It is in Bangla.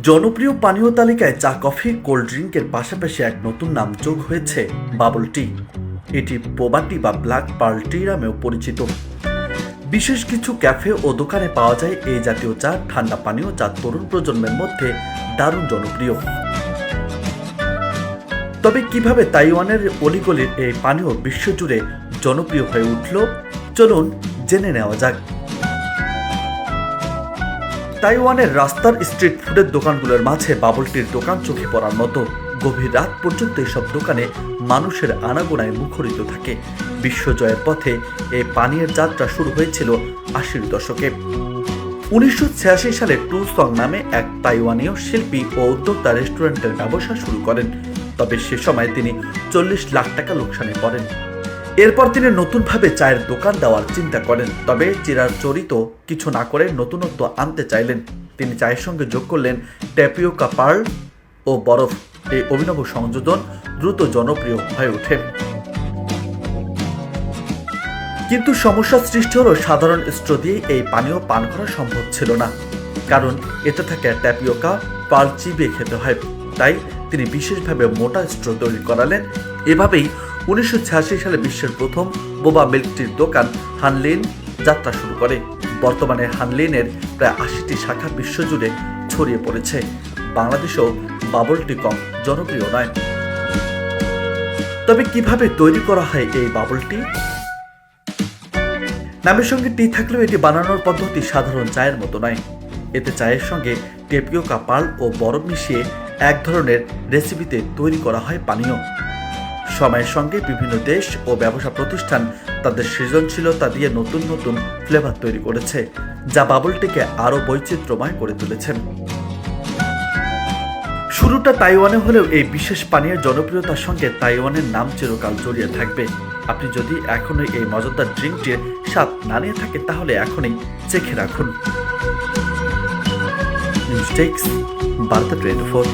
জনপ্রিয় পানীয় তালিকায় চা, কফি, কোল্ড ড্রিঙ্কের পাশাপাশি এক নতুন নাম যোগ হয়েছে বাবল টি। এটি বোবা টি বা ব্ল্যাক পার্ল টি নামেও পরিচিত। বিশেষ কিছু ক্যাফে ও দোকানে পাওয়া যায় এই জাতীয় চা, ঠান্ডা পানীয় যা তরুণ প্রজন্মের মধ্যে দারুণ জনপ্রিয়। তবে কিভাবে তাইওয়ানের অলিগলির এই পানীয় বিশ্বজুড়ে জনপ্রিয় হয়ে উঠল, চলুন জেনে নেওয়া যাক। তাইওয়ানের রাস্তার স্ট্রিট ফুডের দোকানগুলোর মাঝে বাবল টির দোকান চোখে পড়ার মতো। গভীর রাত পর্যন্ত এসব দোকানে মানুষের আনাগোনায় মুখরিত থাকে। বিশ্বজয়ের পথে এই পানীয়ের যাত্রা শুরু হয়েছিল 80-র দশকে। 1986 সালে টু সং নামে এক তাইওয়ানীয় শিল্পী ও উদ্যোক্তা রেস্টুরেন্টের ব্যবসা শুরু করেন। তবে সে সময় তিনি 40 লাখ টাকা লোকসানে পড়েন। এরপর তিনি নতুনভাবে চায়ের দোকান দেওয়ার চিন্তা করেন, তবে চিরাচরিত কিছু না করে নতুনত্ব আনতে চাইলেন। তিনি চায়ের সঙ্গে যোগ করলেন ট্যাপিওকা পার্ল ও বরফ। এই অভিনব সংযোজন দ্রুত জনপ্রিয় হয়ে ওঠে। কিন্তু সমস্যা সৃষ্টি হলো সাধারণ স্ট্র দিয়ে এই পানীয় পান করা সম্ভব ছিল না, কারণ এতে থাকে ট্যাপিওকা পার্ল চিবিয়ে খেতে হয়। তাই তিনি বিশেষভাবে মোটা স্ট্র তৈরি করালেন। এভাবেই 1986 সালে বিশ্বের প্রথম বোবা মিল্ক টির দোকান হানলিন যাত্রা শুরু করে। বর্তমানে হানলিনের প্রায় 80টি শাখা বিশ্বজুড়ে ছড়িয়ে পড়েছে। বাংলাদেশেও বাবল টি কম জনপ্রিয় নয়। তবে কিভাবে তৈরি করা হয় এই বাবল টি? নামের সঙ্গে টি থাকলেও এটি বানানোর পদ্ধতি সাধারণ চায়ের মতো নয়। এতে চায়ের সঙ্গে ট্যাপিওকা পার্ল ও বরফ মিশিয়ে এক ধরনের রেসিপিতে তৈরি করা হয় পানীয়। সময়ের সঙ্গে বিভিন্ন দেশ ও ব্যবসা প্রতিষ্ঠান তাদের সৃজনশীলতা দিয়ে নতুন নতুন ফ্লেভার তৈরি করেছে, যা বাবল টিকে আরও বৈচিত্র্যময় করে তুলেছে। শুরুটা তাইওয়ানে হলেও এই বিশেষ পানীয়ের জনপ্রিয়তার সঙ্গে তাইওয়ানের নাম চিরকাল জড়িয়ে থাকবে। আপনি যদি এখনই এই মজাদার ড্রিঙ্কটির স্বাদ না নিয়ে থাকেন, তাহলে এখনই চেখে রাখুন। নিউজ ডেস্ক, বার্তা 24।